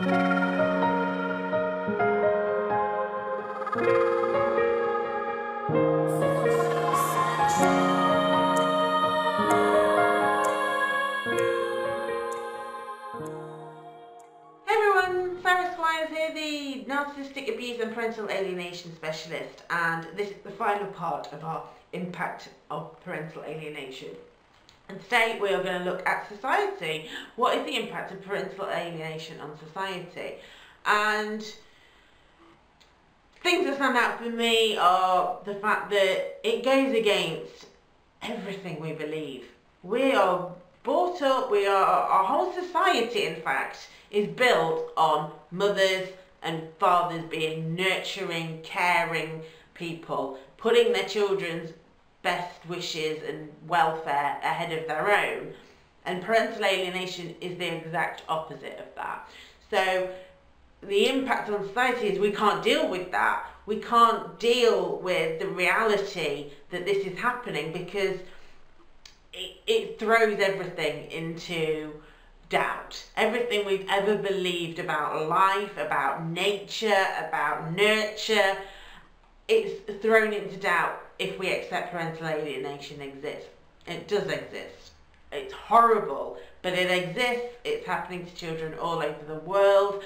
The narcissistic abuse and parental alienation specialist, and this is the final part of our impact of parental alienation. And today we are going to look at society. What is the impact of parental alienation on society? And things that stand out for me are the fact that it goes against everything we believe. We are brought up, our whole society in fact is built on mothers and fathers being nurturing, caring people, putting their children's best wishes and welfare ahead of their own. And parental alienation is the exact opposite of that. So the impact on society is we can't deal with that. We can't deal with the reality that this is happening because it throws everything into doubt. Everything we've ever believed about life, about nature, about nurture, it's thrown into doubt if we accept parental alienation exists. It does exist. It's horrible, but it exists. It's happening to children all over the world,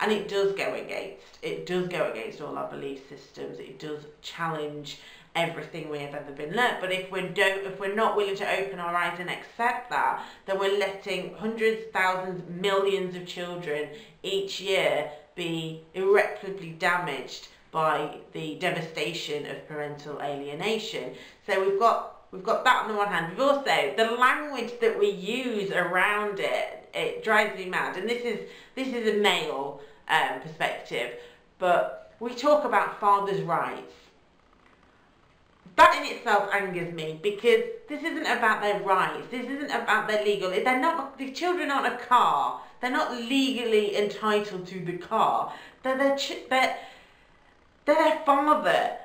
and it does go against all our belief systems. It does challenge everything we have ever been learnt. But if we're not willing to open our eyes and accept that, then we're letting hundreds, thousands, millions of children each year be irreparably damaged by the devastation of parental alienation. So we've got that on the one hand. We've also the language that we use around it. It drives me mad. And this is a male perspective, but we talk about fathers' rights. That in itself angers me because this isn't about their rights. This isn't about their legal. The children aren't a car. They're not legally entitled to the car. They're their father.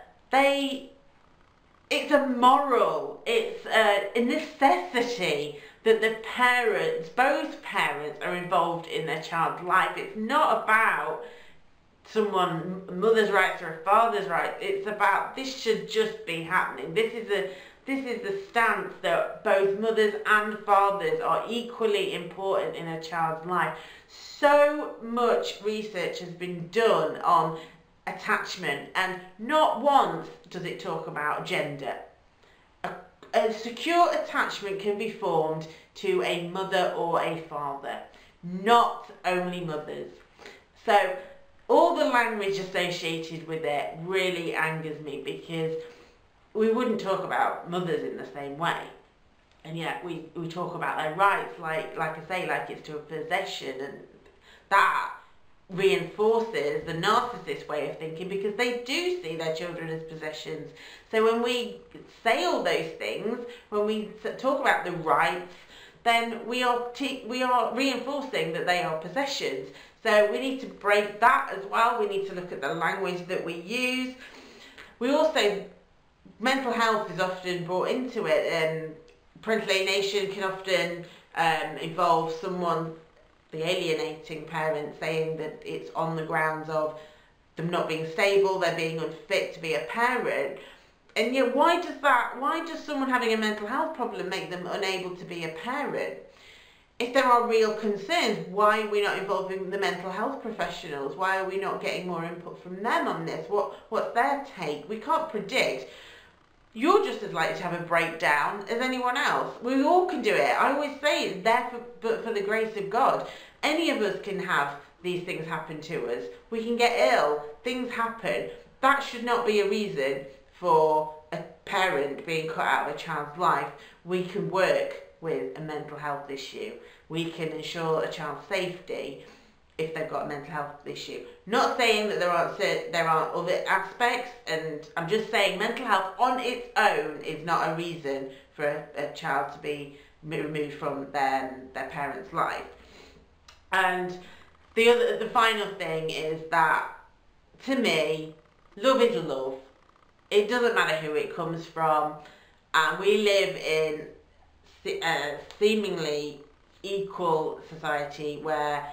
It's a moral. It's a necessity that the parents, both parents, are involved in their child's life. It's not about a mother's rights or a father's rights. It's about this should just be happening. This is the stance that both mothers and fathers are equally important in a child's life. So much research has been done on attachment, and not once does it talk about gender. A secure attachment can be formed to a mother or a father, not only mothers. So all the language associated with it really angers me because we wouldn't talk about mothers in the same way. And yet we talk about their rights like I say, like it's to a possession, and that reinforces the narcissist way of thinking because they do see their children as possessions. So when we say all those things, when we talk about the rights, then we are reinforcing that they are possessions. So we need to break that as well. We need to look at the language that we use. We also, mental health is often brought into it, and parental alienation can often involve someone, the alienating parent, saying that it's on the grounds of them not being stable, they're being unfit to be a parent. And yet why does someone having a mental health problem make them unable to be a parent? If there are real concerns, why are we not involving the mental health professionals? Why are we not getting more input from them on this? What's their take? We can't predict. You're just as likely to have a breakdown as anyone else. We all can do it. I always say it's there for the grace of God. Any of us can have these things happen to us. We can get ill. Things happen. That should not be a reason for a parent being cut out of a child's life. We can work with a mental health issue. We can ensure a child's safety if they've got a mental health issue. Not saying that there aren't other aspects, and I'm just saying mental health on its own is not a reason for a child to be removed from their parent's life. And the final thing is that, to me, love is love. It doesn't matter who it comes from, and we live in a seemingly equal society where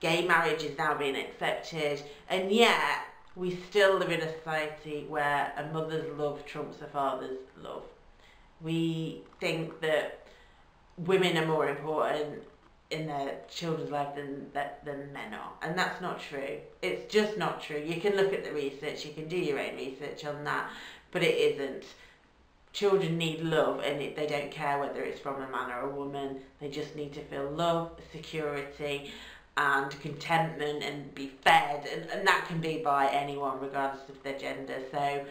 gay marriage is now being accepted, and yet we still live in a society where a mother's love trumps a father's love. We think that women are more important in their children's life than men are, and that's not true. It's just not true. You can look at the research, you can do your own research on that, but it isn't. Children need love, and they don't care whether it's from a man or a woman. They just need to feel love, security and contentment and be fed, and that can be by anyone regardless of their gender. So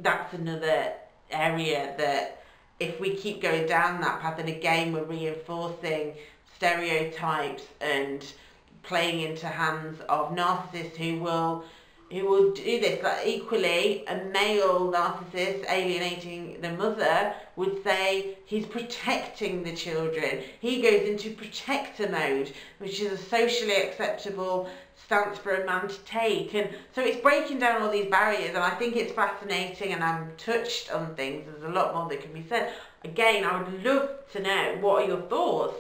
that's another area that if we keep going down that path, and again we're reinforcing stereotypes and playing into hands of narcissists who will do this. Like, equally, a male narcissist alienating the mother would say he's protecting the children. He goes into protector mode, which is a socially acceptable stance for a man to take. And so it's breaking down all these barriers, and I think it's fascinating, and I'm touched on things. There's a lot more that can be said. Again, I would love to know, what are your thoughts?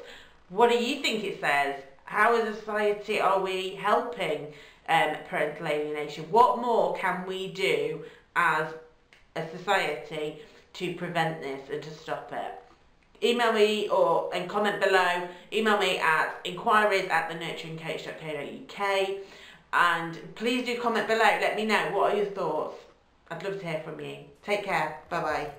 What do you think it says? How as a society are we helping parental alienation? What more can we do as a society to prevent this and to stop it? Email me and comment below. Email me at inquiries@thenurturingcoach.co.uk, and please do comment below. Let me know, what are your thoughts? I'd love to hear from you. Take care. Bye bye.